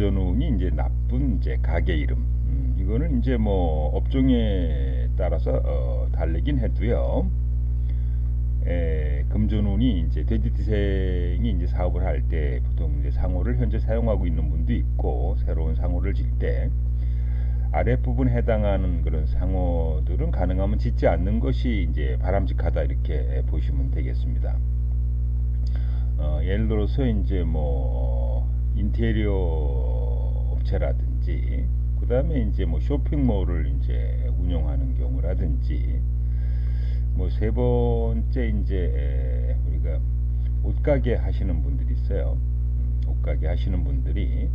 금전운이 이제 나쁜 이제 가게 이름. 이거는 이제 뭐 업종에 따라서 다르긴 해도요. 금전운이 이제 돼지띠생이 이제 사업을 할 때 보통 이제 상호를 현재 사용하고 있는 분도 있고, 새로운 상호를 질 때 아랫부분에 해당하는 그런 상호들은 가능하면 짓지 않는 것이 이제 바람직하다, 이렇게 보시면 되겠습니다. 예를 들어서 이제 뭐 인테리어 업체라든지, 그 다음에 이제 뭐 쇼핑몰을 이제 운영하는 경우라든지, 뭐 세 번째 이제 우리가 옷가게 하시는 분들이 있어요. 옷가게 하시는 분들이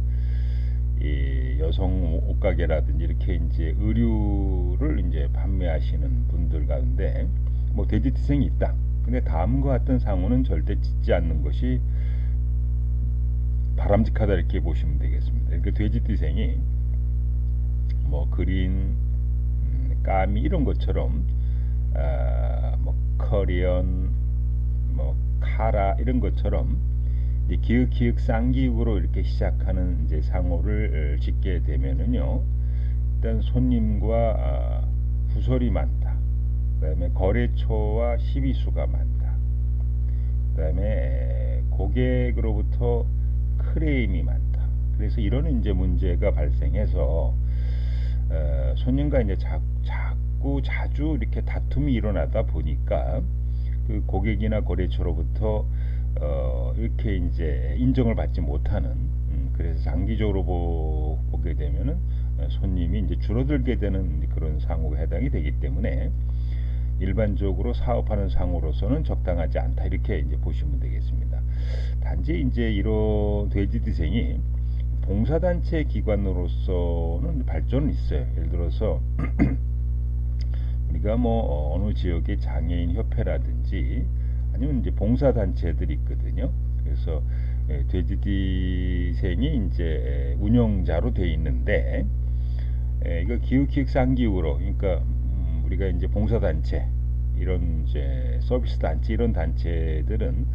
이 여성 옷가게라든지 이렇게 이제 의류를 이제 판매하시는 분들 가운데 뭐 돼지띠생이 있다. 근데 다음과 같은 상호는 절대 짓지 않는 것이 바람직하다, 이렇게 보시면 되겠습니다. 그러니까 돼지띠생이 뭐 그린, 까미 이런 것처럼 뭐 커리언, 뭐 카라 이런 것처럼 이제 기역 쌍기역으로 이렇게 시작하는 이제 상호를 짓게 되면은요, 일단 손님과 후설이 많다. 그다음에 거래처와 시비수가 많다. 그다음에 고객으로부터 크레임이 많다. 그래서 이런 이제 문제가 발생해서 손님과 이제 자주 이렇게 다툼이 일어나다 보니까 그 고객이나 거래처로부터 이렇게 이제 인정을 받지 못하는, 그래서 장기적으로 보게 되면은 손님이 이제 줄어들게 되는 그런 상호가 해당이 되기 때문에 일반적으로 사업하는 상호로서는 적당하지 않다, 이렇게 이제 보시면 되겠습니다. 단지 이제 이런 돼지띠생이 봉사단체 기관으로서는 발전은 있어요. 예를 들어서 우리가 뭐 어느 지역의 장애인 협회라든지 아니면 이제 봉사단체들이 있거든요. 그래서 돼지띠생이 이제 운영자로 돼 있는데, 이거 기역 쌍기역으로, 그러니까 우리가 이제 봉사단체, 이런 이제 서비스 단체, 이런 단체들은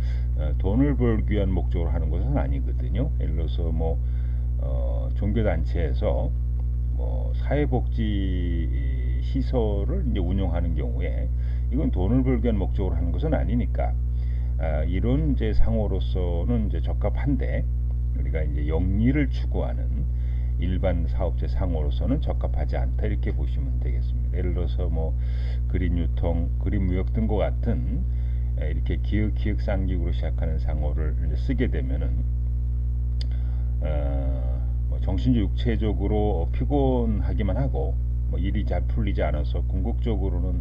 돈을 벌기 위한 목적으로 하는 것은 아니거든요. 예를 들어서 뭐 종교단체에서 뭐 사회복지 시설을 이제 운영하는 경우에 이건 돈을 벌기 위한 목적으로 하는 것은 아니니까 이런 이제 상호로서는 이제 적합한데, 우리가 이제 영리를 추구하는 일반 사업체 상호로서는 적합하지 않다, 이렇게 보시면 되겠습니다. 예를 들어서 뭐 그린 유통, 그린 무역 등과 같은 이렇게 기역 쌍기역으로 시작하는 상호를 이제 쓰게 되면은 뭐 정신적 육체적으로 피곤하기만 하고 뭐 일이 잘 풀리지 않아서 궁극적으로는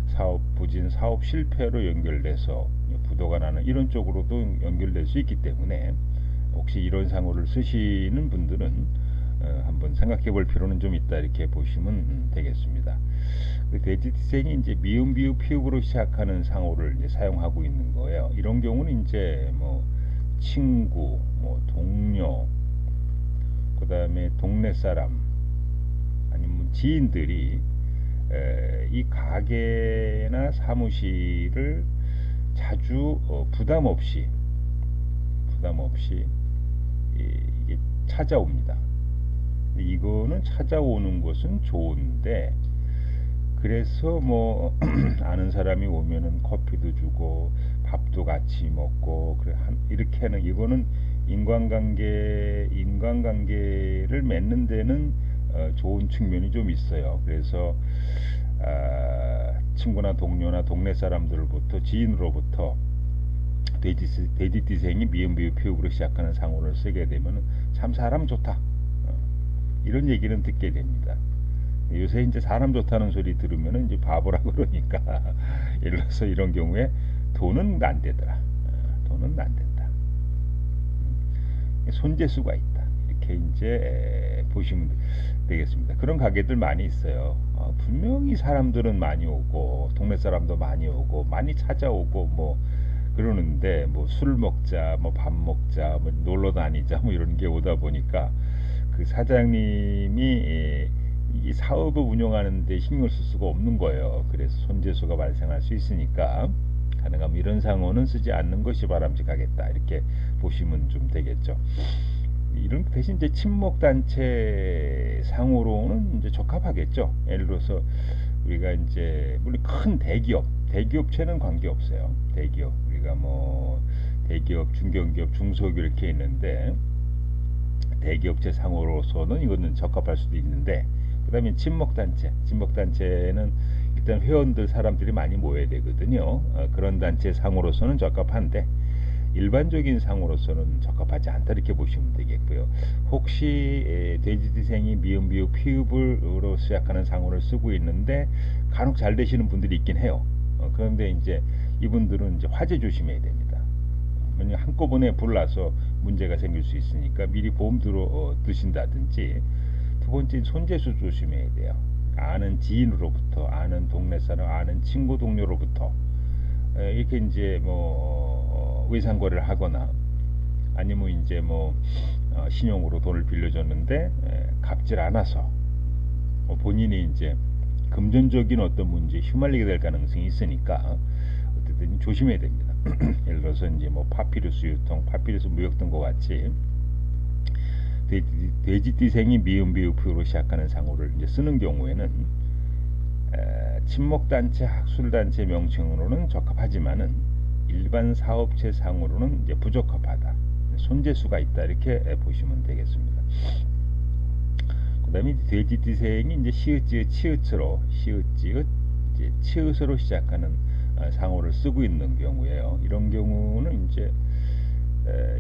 사업 부진, 사업 실패로 연결돼서 부도가 나는 이런 쪽으로도 연결될 수 있기 때문에, 혹시 이런 상호를 쓰시는 분들은 한번 생각해 볼 필요는 좀 있다, 이렇게 보시면 되겠습니다. 돼지띠생이 이제 미음, 비읍, 피읍으로 시작하는 상호를 이제 사용하고 있는 거예요. 이런 경우는 이제 뭐 친구, 뭐 동료, 그 다음에 동네 사람, 아니면 지인들이 이 가게나 사무실을 자주 부담 없이 찾아옵니다. 이거는 찾아오는 것은 좋은데, 그래서 뭐 아는 사람이 오면은 커피도 주고 밥도 같이 먹고 그래 이렇게 하는, 이거는 인간관계를 맺는 데는 좋은 측면이 좀 있어요. 그래서 친구나 동료나 동네 사람들로부터, 지인으로부터 돼지띠생이 미음, 비읍, 피읍으로 시작하는 상호를 쓰게 되면 참 사람 좋다, 이런 얘기는 듣게 됩니다. 요새 이제 사람 좋다는 소리 들으면 이제 바보라 그러니까 예를 들어서 이런 경우에 돈은 안 되더라, 돈은 안 된다, 손재수가 있다, 이렇게 이제 보시면 되겠습니다. 그런 가게들 많이 있어요. 분명히 사람들은 많이 오고 동네 사람도 많이 오고 많이 찾아오고 뭐 그러는데, 뭐 술 먹자, 뭐 밥 먹자, 뭐 놀러 다니자, 뭐 이런 게 오다 보니까 그 사장님이 이 사업을 운영하는데 신경 쓸 수가 없는 거예요. 그래서 손재수가 발생할 수 있으니까 가능하면 이런 상호는 쓰지 않는 것이 바람직하겠다, 이렇게 보시면 좀 되겠죠. 이런 대신 이제 친목 단체 상으로는 이제 적합하겠죠. 예를 들어서 우리가 이제 물론 큰 대기업체는 관계 없어요. 대기업 우리가 뭐 대기업, 중견기업, 중소기업 이렇게 있는데 대기업체 상으로서는 이거는 적합할 수도 있는데, 그다음에 친목단체는 일단 회원들 사람들이 많이 모여야 되거든요. 그런 단체 상으로서는 적합한데 일반적인 상으로서는 적합하지 않다 이렇게 보시면 되겠고요. 혹시 돼지띠생이 미음 비읍 피읍으로 시작하는 상호를 쓰고 있는데 간혹 잘 되시는 분들이 있긴 해요. 그런데 이제 이분들은 이제 화재 조심해야 됩니다. 왜냐면 한꺼번에 불나서 문제가 생길 수 있으니까 미리 보험 들어 드신다든지. 두 번째 손재수 조심해야 돼요. 아는 지인으로부터, 아는 동네 사람, 아는 친구 동료로부터 이렇게 이제 뭐 의상 거래를 하거나 아니면 이제 뭐 신용으로 돈을 빌려줬는데 갚질 않아서 본인이 이제 금전적인 어떤 문제에 휘말리게 될 가능성이 있으니까 어쨌든 조심해야 됩니다. 예를 들어서 이제 뭐 파피루스 유통, 파피루스 무역 등과 같이 돼지띠생이 미음 비읍으로 시작하는 상호를 이제 쓰는 경우에는 친목단체, 학술단체 명칭으로는 적합하지만은 일반 사업체 상으로는 이제 부적합하다. 손재수가 있다 이렇게 보시면 되겠습니다. 그다음에 돼지띠생이 이제 시읒지읒 치읒으로 시읒지읒 이제 치읒으로 시작하는 상호를 쓰고 있는 경우에요. 이런 경우는 이제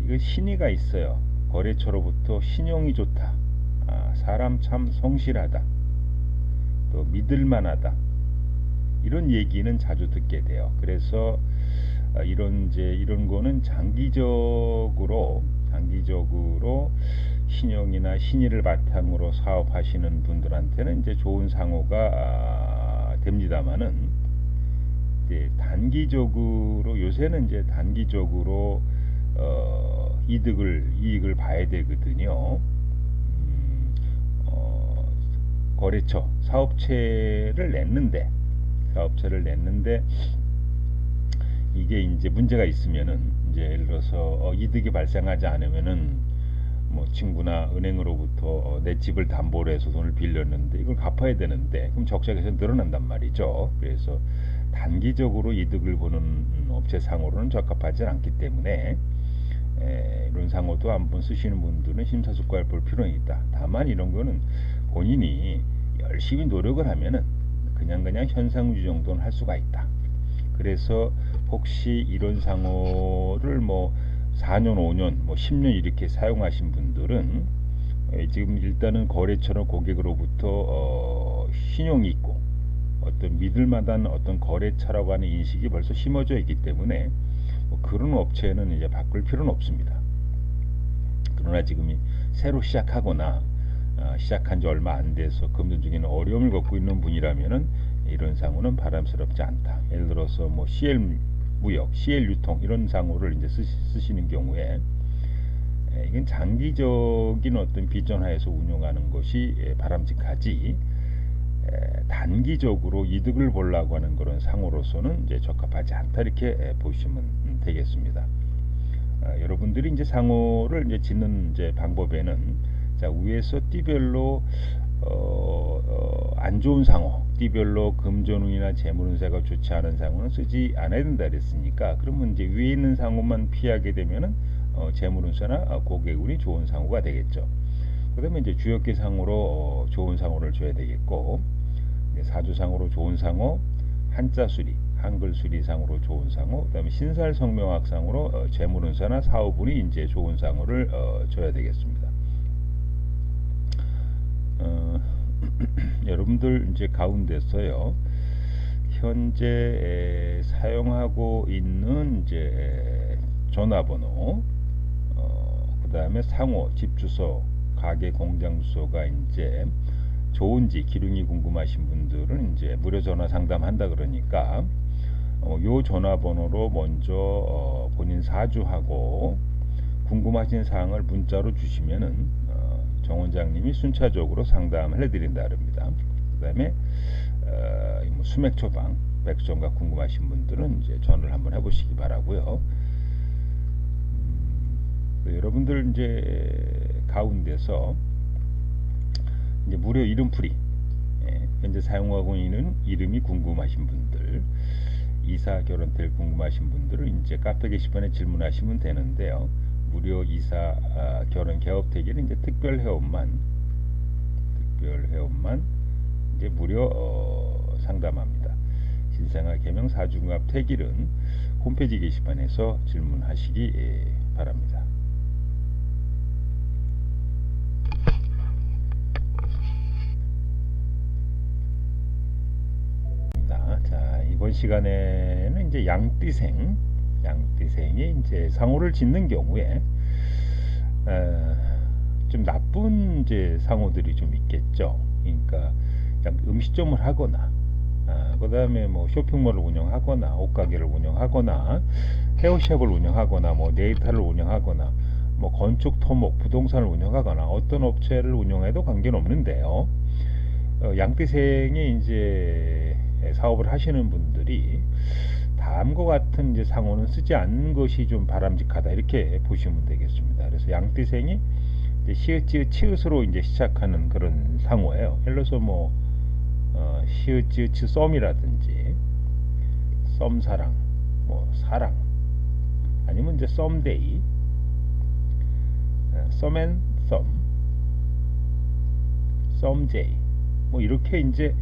이거 신의가 있어요. 거래처로부터 신용이 좋다, 사람 참 성실하다, 또 믿을만하다, 이런 얘기는 자주 듣게 돼요. 그래서 이런 거는 장기적으로 신용이나 신의를 바탕으로 사업하시는 분들한테는 이제 좋은 상호가 됩니다만은 이제 요새는 이제 단기적으로 이익을 봐야 되거든요. 거래처 사업체를 냈는데 이게 이제 문제가 있으면은 이제 예를 들어서 이득이 발생하지 않으면은 뭐 친구나 은행으로부터 내 집을 담보로 해서 돈을 빌렸는데 이걸 갚아야 되는데 그럼 적자가 계속 늘어난단 말이죠. 그래서 단기적으로 이득을 보는 업체 상호로는 적합하지 않기 때문에 이런 상호도 한번 쓰시는 분들은 심사숙고할 볼 필요는 있다. 다만 이런 거는 본인이 열심히 노력을 하면은 그냥 현상유지 정도는 할 수가 있다. 그래서 혹시 이런 상호를 뭐 4년, 5년, 뭐 10년 이렇게 사용하신 분들은 지금 일단은 거래처나 고객으로부터 신용이 있고 어떤 믿을만한 어떤 거래처라고 하는 인식이 벌써 심어져 있기 때문에 뭐 그런 업체는 이제 바꿀 필요는 없습니다. 그러나 지금 새로 시작하거나 시작한 지 얼마 안 돼서 금전적인 어려움을 겪고 있는 분이라면은 이런 상호는 바람스럽지 않다. 예를 들어서 뭐 CL 무역, CL 유통 이런 상호를 이제 쓰시는 경우에 이건 장기적인 어떤 비전하에서 운영하는 것이 바람직하지 단기적으로 이득을 보려고 하는 그런 상호로서는 이제 적합하지 않다 이렇게 보시면 되겠습니다. 여러분들이 이제 상호를 이제 짓는 이제 방법에는 자 위에서 띠별로 안 좋은 상호, 띠별로 금전운이나 재물운세가 좋지 않은 상호는 쓰지 않아야 된다 그랬으니까 그러면 이제 위에 있는 상호만 피하게 되면은 재물운세나 고객운이 좋은 상호가 되겠죠. 그다음에 이제 주역계 상호로 좋은 상호를 줘야 되겠고 사주상으로 좋은 상호, 한자 수리, 한글 수리상으로 좋은 상호, 그다음에 신살 성명학상으로 재물운세나 사업운이 이제 좋은 상호를 줘야 되겠습니다. 여러분들 이제 가운데서요 현재 사용하고 있는 이제 전화번호, 그다음에 상호, 집 주소, 가게 공장 주소가 이제 좋은지 기lun이 궁금하신 분들은 이제 무료 전화 상담한다 그러니까 요 전화번호로 먼저 본인 사주하고 궁금하신 사항을 문자로 주시면은 정 원장님이 순차적으로 상담을 해드린다 그럽니다. 그 다음에 뭐 수맥 처방, 백성과 궁금하신 분들은 이제 전화를 한번 해보시기 바라고요. 여러분들 이제 가운데서 이제 무료 이름풀이, 현재 사용하고 있는 이름이 궁금하신 분들, 이사 결혼tel 궁금하신 분들은 이제 카페 게시판에 질문하시면 되는데요. 무료 이사 결혼 개업 대기는 이제 특별 회원만 이제 무료 상담합니다. 신생아 개명 사중갑 태길은 홈페이지 게시판에서 질문하시기 바랍니다. 자, 이번 시간에는 이제 양띠생이 이제 상호를 짓는 경우에 좀 나쁜 이제 상호들이 좀 있겠죠. 그러니까 음식점을 하거나, 그 다음에 뭐 쇼핑몰을 운영하거나, 옷가게를 운영하거나, 헤어샵을 운영하거나, 뭐 네일타를 운영하거나, 뭐 건축, 토목, 부동산을 운영하거나, 어떤 업체를 운영해도 관계는 없는데요. 양띠생이 이제 사업을 하시는 분들이 다음과 같은 이제 상호는 쓰지 않는 것이 좀 바람직하다, 이렇게 보시면 되겠습니다. 그래서 양띠생이 시읒지읒 치읒으로 이제 시작하는 그런 상호예요. 예를 들어서 뭐 시읒지읒 썸이라든지 썸사랑, 뭐 사랑, 아니면 이제 썸데이, 썸앤 썸, 썸제이, 뭐 이렇게 이제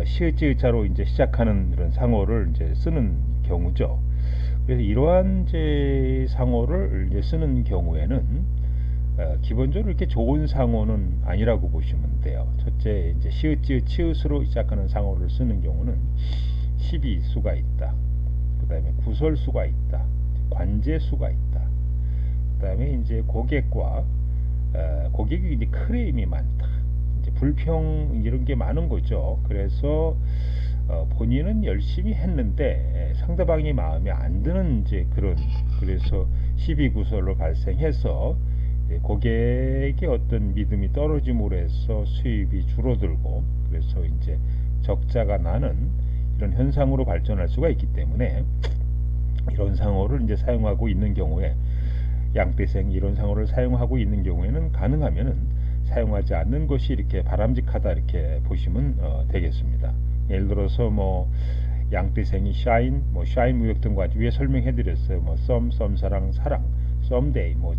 시읒지읒자로 이제 시작하는 그런 상호를 이제 쓰는 경우죠. 그래서 이러한 이제 상호를 이제 쓰는 경우에는 기본적으로 이렇게 좋은 상호는 아니라고 보시면 돼요. 첫째, 이제 시읒지읒 치읒으로 시작하는 상호를 쓰는 경우는 시비수가 있다. 그 다음에 구설수가 있다. 관제수가 있다. 그 다음에 이제 고객과 고객이 이제 크레임이 많다. 이제 불평 이런 게 많은 거죠. 그래서 본인은 열심히 했는데 상대방이 마음에 안 드는 이제 그래서 시비구설로 발생해서 고객의 어떤 믿음이 떨어짐으로 해서 수입이 줄어들고, 그래서 이제 적자가 나는 이런 현상으로 발전할 수가 있기 때문에 이런 상호를 이제 사용하고 있는 경우에, 양띠생이 이런 상호를 사용하고 있는 경우에는 가능하면은 사용하지 않는 것이 이렇게 바람직하다, 이렇게 보시면 되겠습니다. 예를 들어서 뭐 양띠생이 샤인, 뭐 샤인 무역 등과 위에 설명해 드렸어요. 뭐 썸사랑, 사랑, 썸데이, 뭐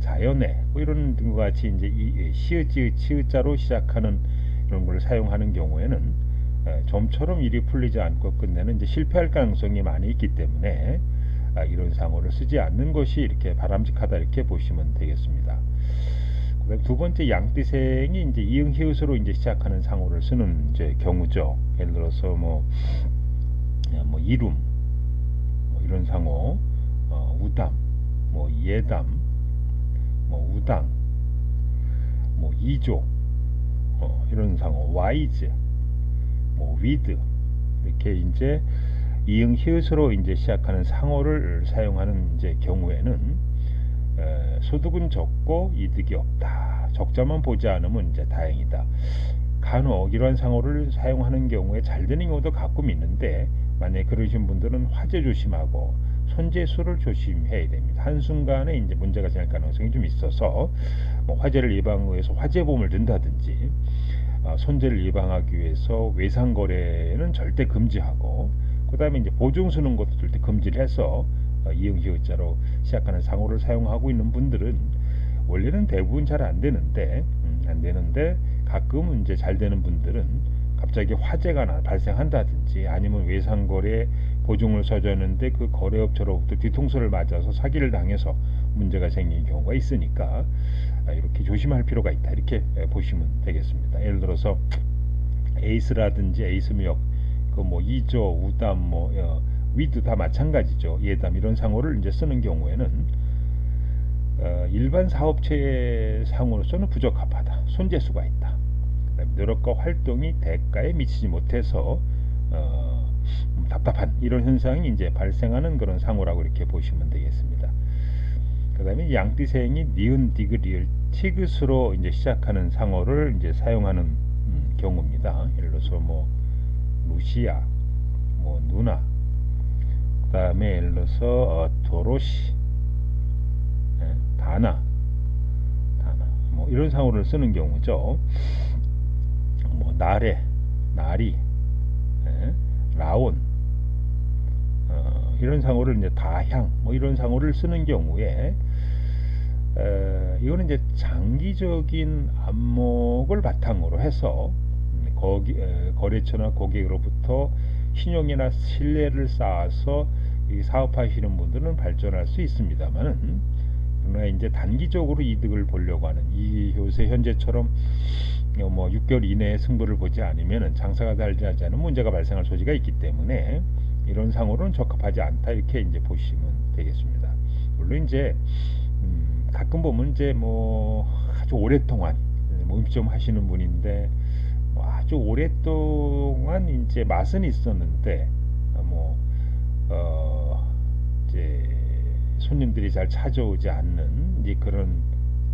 자연의 뭐 이런 등과 같이 이제 이 시읒지읒 치읒자로 시작하는 이런 걸 사용하는 경우에는 좀처럼 일이 풀리지 않고 끝내는 이제 실패할 가능성이 많이 있기 때문에 이런 상호를 쓰지 않는 것이 이렇게 바람직하다, 이렇게 보시면 되겠습니다. 그다음 두 번째, 양띠생이 이제 이응 히읗으로 이제 시작하는 상호를 쓰는 이제 경우죠. 예를 들어서 뭐 이룸, 뭐 이런 상호, 우담, 뭐 예담, 뭐 우당, 뭐 이조, 이런 상호, 와이즈, 뭐 위드, 이렇게 이제 이응 히읗으로 이제 시작하는 상호를 사용하는 이제 경우에는 소득은 적고 이득이 없다. 적자만 보지 않으면 이제 다행이다. 간혹 이러한 상호를 사용하는 경우에 잘 되는 경우도 가끔 있는데, 만약에 그러신 분들은 화재 조심하고 손재수를 조심해야 됩니다. 한순간에 이제 문제가 생길 가능성이 좀 있어서 뭐 화재를 예방하기 위해서 화재보험을 든다든지, 손재를 예방하기 위해서 외상거래는 절대 금지하고, 그 다음에 이제 보증 서는 것도 절대 금지를 해서 이응 히읗자로 시작하는 상호를 사용하고 있는 분들은 원래는 대부분 잘 안 되는데 가끔 이제 잘 되는 분들은 갑자기 화재가 발생한다든지, 아니면 외상거래 보증을 서줬는데 그 거래업체로부터 뒤통수를 맞아서 사기를 당해서 문제가 생긴 경우가 있으니까 이렇게 조심할 필요가 있다, 이렇게 보시면 되겠습니다. 예를 들어서 에이스라든지 에이스무역, 그 뭐 이조, 우담, 뭐 위드 다 마찬가지죠. 예담, 이런 상호를 이제 쓰는 경우에는 일반 사업체의 상호로서는 부적합하다, 손재수가 있다, 노력과 활동이 대가에 미치지 못해서 답답한 이런 현상이 이제 발생하는 그런 상호라고 이렇게 보시면 되겠습니다. 그 다음에 양띠생이 니은, 디귿, 리을, 티귿으로 이제 시작하는 상호를 이제 사용하는 경우입니다. 예를 들어서 뭐 루시아, 뭐 누나, 그 다음에 예를 들어서 도로시, 다나, 이런 상호를 쓰는 경우죠. 뭐 나래, 나리, 예, 라온, 이런 상호를 이제 다향, 뭐 이런 상호를 쓰는 경우에 이거는 이제 장기적인 안목을 바탕으로 해서 거래처나 고객으로부터 신용이나 신뢰를 쌓아서 이 사업하시는 분들은 발전할 수 있습니다만은, 그러나 이제 단기적으로 이득을 보려고 하는 이 요새 현재처럼 뭐 6개월 이내에 승부를 보지 않으면 장사가 잘 되지 않은 문제가 발생할 소지가 있기 때문에 이런 상호는 적합하지 않다, 이렇게 이제 보시면 되겠습니다. 물론 이제 가끔 보면 이제 뭐 아주 오랫동안 뭐 음식점 하시는 분인데 뭐 아주 오랫동안 이제 맛은 있었는데 뭐 이제 손님들이 잘 찾아오지 않는 이제 그런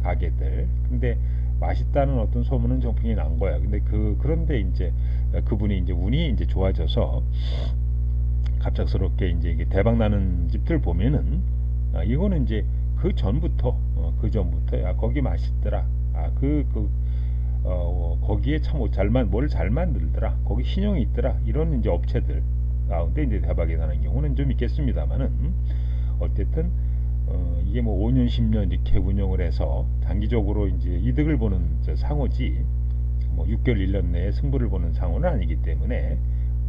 가게들, 근데 맛있다는 어떤 소문은 정평이 난 거야. 근데 그런데 이제 그분이 이제 운이 이제 좋아져서 갑작스럽게 이제 이게 대박 나는 집들 보면은 이거는 이제 그 전부터 야 거기 맛있더라, 거기에 참 뭘 잘 만들더라, 거기 신용이 있더라, 이런 이제 업체들 가운데 이제 대박이 나는 경우는 좀 있겠습니다만은, 어쨌든 이게 뭐 5년 10년 이렇게 운영을 해서 장기적으로 이제 이득을 보는 상호지 뭐 6개월 1년 내에 승부를 보는 상호는 아니기 때문에,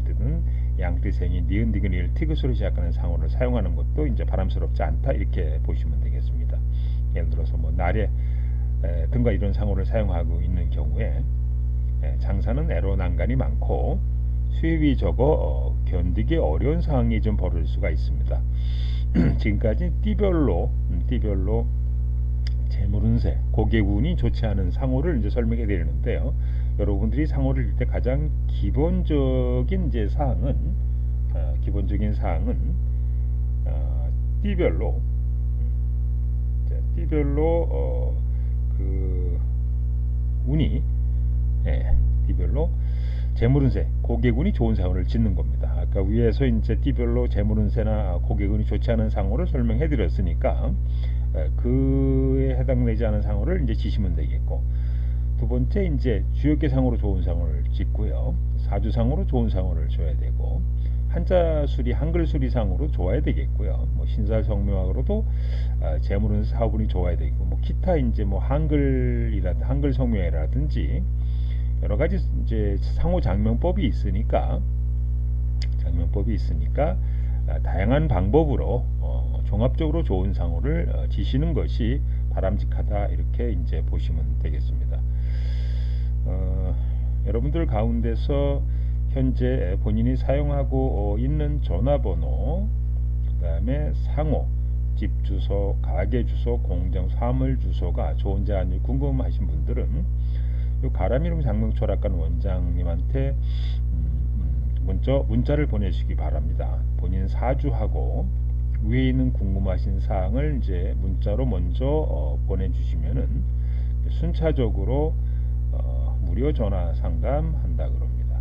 어쨌든 양띠생이 니은 디귿 리을 티귿으로 시작하는 상호를 사용하는 것도 이제 바람스럽지 않다, 이렇게 보시면 되겠습니다. 예를 들어서 뭐 날에 등과 이런 상호를 사용하고 있는 경우에 장사는 애로난간이 많고 수입이 적어 견디기 어려운 상황이 좀 벌어질 수가 있습니다. 지금까지 띠별로 재물운세, 고객운이 좋지 않은 상호를 이제 설명해 드리는데요. 여러분들이 상호를 읽을 때 가장 기본적인 이제 사항은 띠별로 그 운이 띠별로 재물운세, 고객운이 좋은 상호를 짓는 겁니다. 아까 위에서 이제 띠별로 재물운세나 고객운이 좋지 않은 상호를 설명해 드렸으니까 그에 해당되지 않은 상호를 이제 지시면 되겠고, 두 번째 이제 주역계 상호로 좋은 상호를 짓고요. 사주상호로 좋은 상호를 줘야 되고, 한자 수리, 한글 수리 상으로 좋아야 되겠고요. 뭐 신살 성묘학으로도 재물운세 사업운이 좋아야 되고, 뭐 기타 이제 뭐 한글 성묘회라든지 여러 가지 이제 상호 장명법이 있으니까 다양한 방법으로 종합적으로 좋은 상호를 지시는 것이 바람직하다, 이렇게 이제 보시면 되겠습니다. 여러분들 가운데서 현재 본인이 사용하고 있는 전화번호, 그 다음에 상호, 집 주소, 가게 주소, 공장 사물 주소가 좋은지 아닌지 궁금하신 분들은 요 가람이름 장명철학관 원장님한테 문자를 보내시기 바랍니다. 본인 사주하고 위에 있는 궁금하신 사항을 이제 문자로 먼저 보내주시면은 순차적으로 무료 전화 상담한다 그럽니다.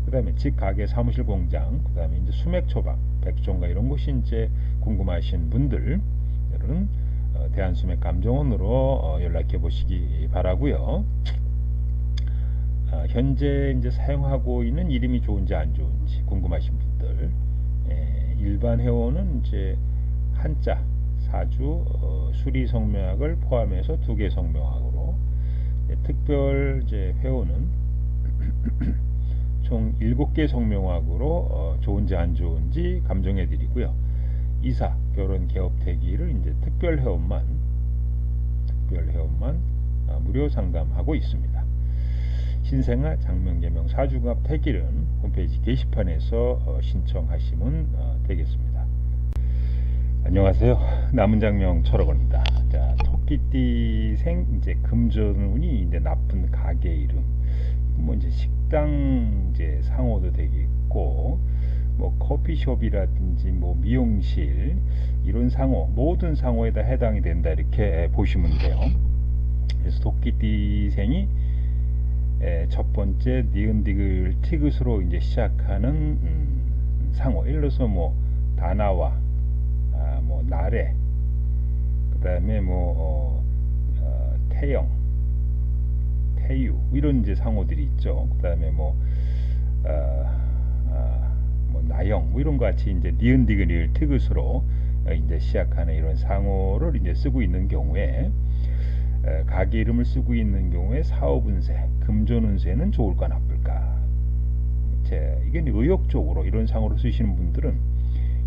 그 다음에 집, 가게, 사무실, 공장, 그 다음에 이제 수맥 처방, 백종가 이런 것이 이제 궁금하신 분들은 대한수맥감정원으로 연락해 보시기 바라고요. 현재 이제 사용하고 있는 이름이 좋은지 안 좋은지 궁금하신 분들, 일반 회원은 이제 한자, 사주, 수리 성명학을 포함해서 2개 성명학으로, 특별 이제 회원은 총 7개 성명학으로 좋은지 안 좋은지 감정해 드리고요. 이사, 결혼, 개업, 대기를 이제 특별 회원만 무료 상담하고 있습니다. 신생아, 장명계명, 사주갑, 태길은 홈페이지 게시판에서 신청하시면 되겠습니다. 안녕하세요. 남은장명 철학원입니다. 자, 토끼띠생 이제 금전운이 이제 나쁜 가게 이름, 뭐 이제 식당 이제 상호도 되겠고, 뭐 커피숍이라든지 뭐 미용실 이런 상호, 모든 상호에다 해당이 된다, 이렇게 보시면 돼요. 그래서 토끼띠생이 첫 번째 니은 디귿 티귿으로 이제 시작하는 상호, 예를 들어서 뭐 다나와, 뭐 나래, 그 다음에 뭐 태영, 폐유 이런 이제 상호들이 있죠. 그다음에 뭐 뭐 나영 뭐 이런 것 같이 이제 니은 디귿 리을 티귿으로 이제 시작하는 이런 상호를 이제 쓰고 있는 경우에 가게 이름을 쓰고 있는 경우에 사업운세, 금전운세는 좋을까 나쁠까? 이게 의욕적으로 이런 상호를 쓰시는 분들은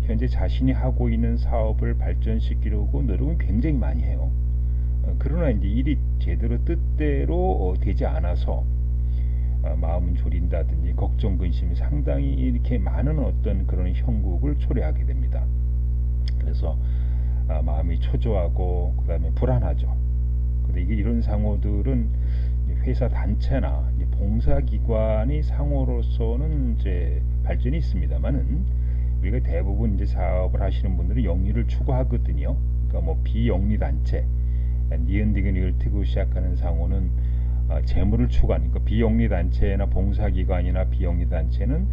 현재 자신이 하고 있는 사업을 발전시키려고 노력은 굉장히 많이 해요. 그러나 이제 일이 제대로 뜻대로 되지 않아서 마음은 졸인다든지 걱정 근심이 상당히 이렇게 많은 어떤 그런 형국을 초래하게 됩니다. 그래서 마음이 초조하고 그다음에 불안하죠. 근데 이게 이런 상호들은 회사 단체나 봉사기관의 상호로서는 이제 발전이 있습니다만은 우리가 대부분 이제 사업을 하시는 분들은 영리를 추구하거든요. 그러니까 뭐 비영리 단체, 니은 디귿 리을 티귿 시작하는 상호는 재물을 추구하는, 그러니까 비영리 단체나 봉사기관이나 비영리 단체는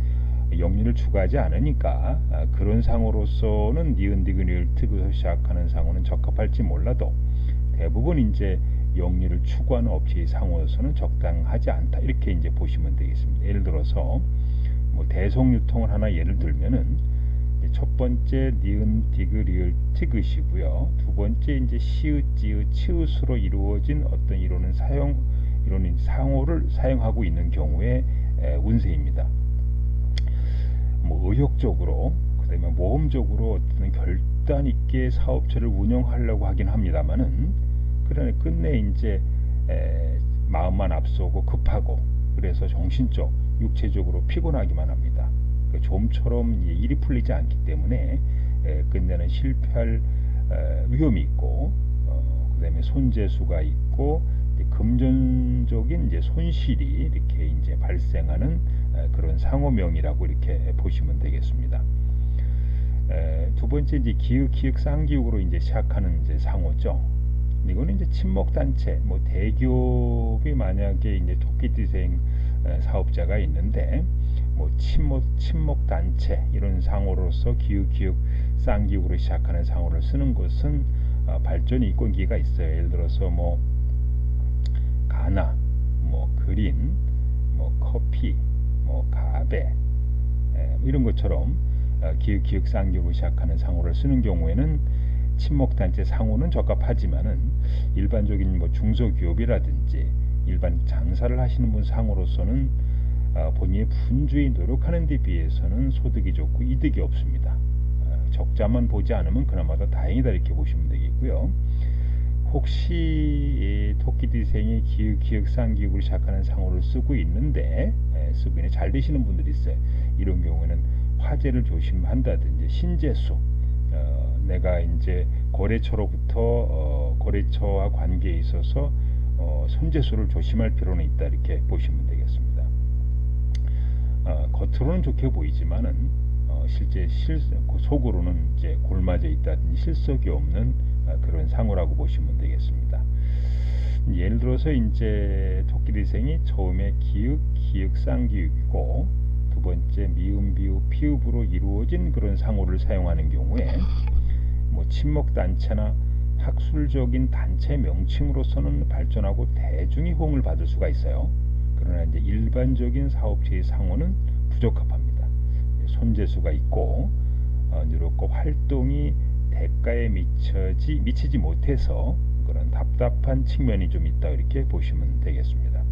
영리를 추구하지 않으니까 그런 상호로서는 니은 디귿 리을 티귿 시작하는 상호는 적합할지 몰라도 대부분 이제 영리를 추구하는 업체의 상호로서는 적당하지 않다 이렇게 이제 보시면 되겠습니다. 예를 들어서 뭐 대송유통을 하나 예를 들면은 첫 번째 니은 디귿 리을 티귿이고요. 두 번째 이제 시읒 지읒 치읒으로 이루어진 어떤 이런 상호를 사용하고 있는 경우에 운세입니다. 뭐 의욕적으로 그다음에 모험적으로 어떤 결단 있게 사업체를 운영하려고 하긴 합니다만은 그러나 끝내 이제 마음만 앞서고 급하고 그래서 정신적, 육체적으로 피곤하기만 합니다. 좀처럼 일이 풀리지 않기 때문에 끝내는 실패할 위험이 있고 그다음에 손재수가 있고 금전적인 이제 손실이 이렇게 이제 발생하는 그런 상호명이라고 이렇게 보시면 되겠습니다. 두 번째 이제 기역 쌍기역으로 이제 시작하는 이제 상호죠. 이거는 이제 친목단체, 뭐 대기업이 만약에 이제 토끼띠생 사업자가 있는데 뭐 친목단체 이런 상호로서 기역 쌍기역으로 시작하는 상호를 쓰는 것은 발전이 있고 인기가 있어요. 예를 들어서 뭐 가나, 뭐 그린, 뭐 커피, 뭐 가베 이런 것처럼 기역 쌍기역으로 시작하는 상호를 쓰는 경우에는 친목단체 상호는 적합하지만은 일반적인 뭐 중소기업이라든지 일반 장사를 하시는 분 상호로서는 본인의 분주히 노력하는 데 비해서는 소득이 좋고 이득이 없습니다. 적자만 보지 않으면 그나마도 다행이다 이렇게 보시면 되겠고요. 혹시 토끼띠생이 기역 쌍기역으로 시작하는 상호를 쓰고 있는데 쓰고 있는 잘 되시는 분들이 있어요. 이런 경우에는 화재를 조심한다든지 신재수, 내가 이제 거래처로부터 거래처와 관계에 있어서 손재수를 조심할 필요는 있다 이렇게 보시면 되겠습니다. 겉으로는 좋게 보이지만은 실제 속으로는 이제 골마져 있다든지 실속이 없는 그런 상호라고 보시면 되겠습니다. 예를 들어서 이제 토끼띠생이 처음에 기역 쌍기역이고 두 번째 미음 비읍 피읍으로 이루어진 그런 상호를 사용하는 경우에 뭐 친목단체나 학술적인 단체 명칭으로서는 발전하고 대중이 호응을 받을 수가 있어요. 그러나 이제 일반적인 사업체의 상호는 부적합합니다. 손재수가 있고 이렇고 활동이 대가에 미치지 못해서 그런 답답한 측면이 좀 있다 이렇게 보시면 되겠습니다.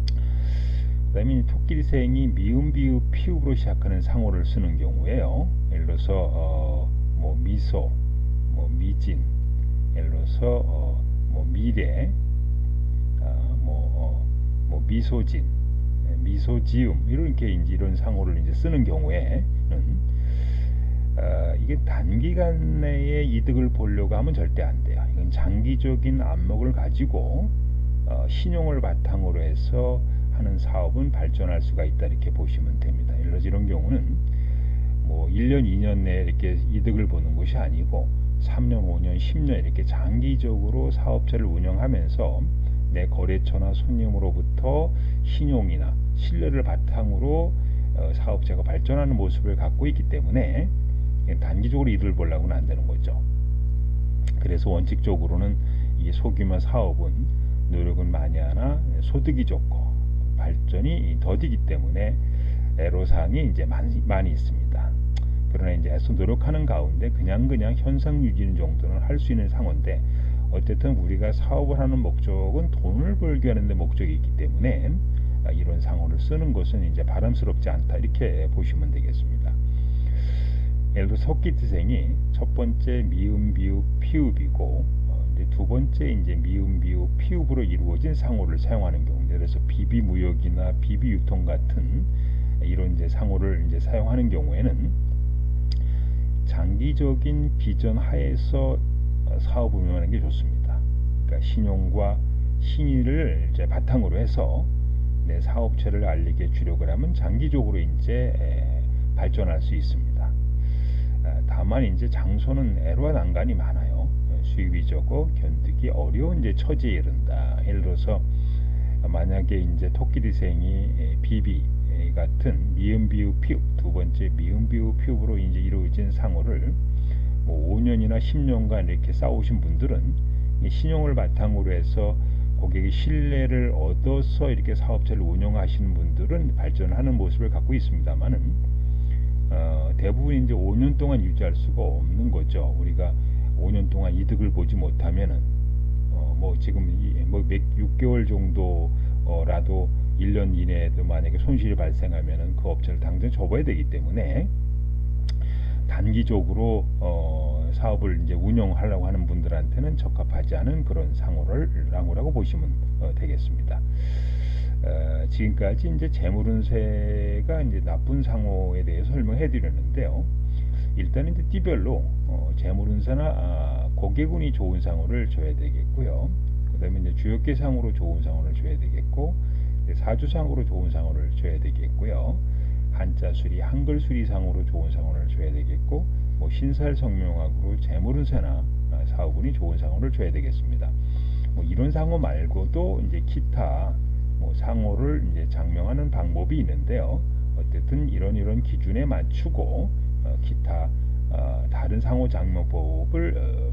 그 다음에 토끼띠생이 미음 비읍 피읍으로 시작하는 상호를 쓰는 경우에요. 예를 들어서 뭐 미소, 뭐 미진, 예를 들어서 뭐 미래, 뭐 미소진, 미소지음 이런 상호를 이제 쓰는 경우에는 이게 단기간 내에 이득을 보려고 하면 절대 안 돼요. 이건 장기적인 안목을 가지고 신용을 바탕으로 해서 하는 사업은 발전할 수가 있다 이렇게 보시면 됩니다. 예를 들어서 이런 경우는 뭐 1년, 2년 내에 이렇게 이득을 보는 것이 아니고 3년, 5년, 10년 이렇게 장기적으로 사업체를 운영하면서 내 거래처나 손님으로부터 신용이나 신뢰를 바탕으로 사업체가 발전하는 모습을 갖고 있기 때문에 단기적으로 이득을 보려고는 안 되는 거죠. 그래서 원칙적으로는 이 소규모 사업은 노력은 많이 하나 소득이 좋고 발전이 더디기 때문에 애로사항이 이제 많이 있습니다. 그러나 이제 애써 노력하는 가운데 그냥 현상 유지는 정도는 할 수 있는 상호인데, 어쨌든 우리가 사업을 하는 목적은 돈을 벌기 하는 데 목적이 있기 때문에 이런 상호를 쓰는 것은 이제 바람스럽지 않다, 이렇게 보시면 되겠습니다. 예를 들어 석기태생이 첫 번째 미음 비읍 피읍이고 두 번째 이제 미음 비읍 피읍으로 이루어진 상호를 사용하는 경우, 예를 들어서 비비무역이나 비비유통 같은 이런 이제 상호를 이제 사용하는 경우에는 장기적인 비전 하에서 사업 운영하는 게 좋습니다. 그러니까 신용과 신의를 이제 바탕으로 해서 내 사업체를 알리게 주력을 하면 장기적으로 이제 발전할 수 있습니다. 다만 이제 장소는 애로와 난관이 많아요. 수입이 적어 견디기 어려운 이제 처지에 이른다. 예를 들어서 만약에 이제 토끼리생이 비비 같은 미음 비읍 피읍, 두 번째 미음 비읍 피읍으로 이제 이루어진 상호를 뭐 5년이나 10년간 이렇게 쌓으신 분들은 신용을 바탕으로 해서 고객의 신뢰를 얻어서 이렇게 사업체를 운영하시는 분들은 발전하는 모습을 갖고 있습니다만은 대부분 이제 5년 동안 유지할 수가 없는 거죠. 우리가 5년 동안 이득을 보지 못하면은 뭐 지금 뭐 6개월 정도라도 1년 이내에도 만약에 손실이 발생하면은 그 업체를 당장 접어야 되기 때문에 단기적으로 사업을 이제 운영하려고 하는 분들한테는 적합하지 않은 그런 상호라고 보시면 되겠습니다. 지금까지 이제 재물운세가 이제 나쁜 상호에 대해서 설명해 드렸는데요. 일단 이제 띠별로 재물운세나 고객운이 좋은 상호를 줘야 되겠고요. 그다음에 이제 주역계 상으로 좋은 상호를 줘야 되겠고, 사주상으로 좋은 상호를 줘야 되겠고요. 한자 수리, 한글 수리 상으로 좋은 상호를 줘야 되겠고, 뭐 신살 성명학으로 재물운세나 사업운이 좋은 상호를 줘야 되겠습니다. 뭐 이런 상호 말고도 이제 기타 뭐 상호를 이제 장명하는 방법이 있는데요. 어쨌든 이런 기준에 맞추고 기타 다른 상호 장명법을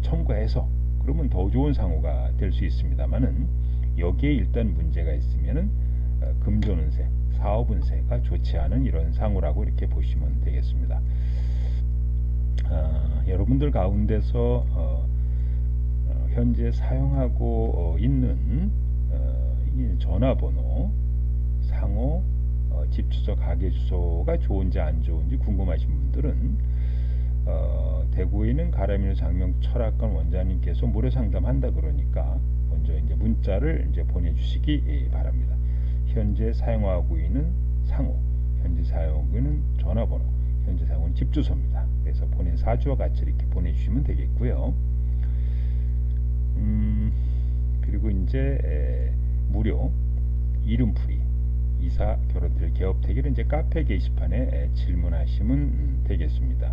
첨가해서 그러면 더 좋은 상호가 될 수 있습니다만은, 여기에 일단 문제가 있으면은 금전운세, 사업운세가 좋지 않은 이런 상호라고 이렇게 보시면 되겠습니다. 여러분들 가운데서 현재 사용하고 있는 전화번호, 상호, 집주소, 가게주소가 좋은지 안 좋은지 궁금하신 분들은 대구에 있는 가람이노 장명 철학관 원장님께서 무료 상담한다 그러니까 먼저 이제 문자를 이제 보내주시기 바랍니다. 현재 사용하고 있는 상호, 현재 사용하고 있는 전화번호, 현재 사용하는 집주소입니다. 그래서 본인 사주와 같이 이렇게 보내주시면 되겠고요. 그리고 이제 무료 이름풀이, 이사, 결혼들, 개업택일 이제 카페 게시판에 질문하시면 되겠습니다.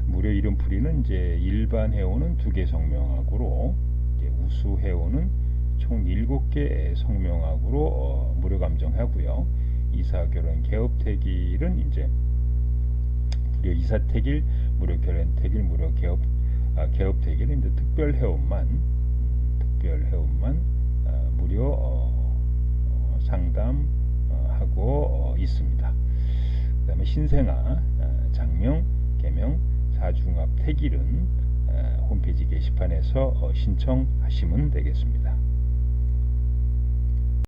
무료 이름풀이는 이제 일반 회원은 2개 성명학으로, 이제 우수 회원은 총 7개 성명학으로 무료 감정하고요. 이사, 결혼, 개업택일은 이제 무료 이사택일, 무료 결혼택일, 무료 개업택일은 이제 특별 회원만 무료 상담하고 있습니다. 그 다음에 신생아, 장명, 개명, 사중합 택일은 홈페이지 게시판에서 신청하시면 되겠습니다.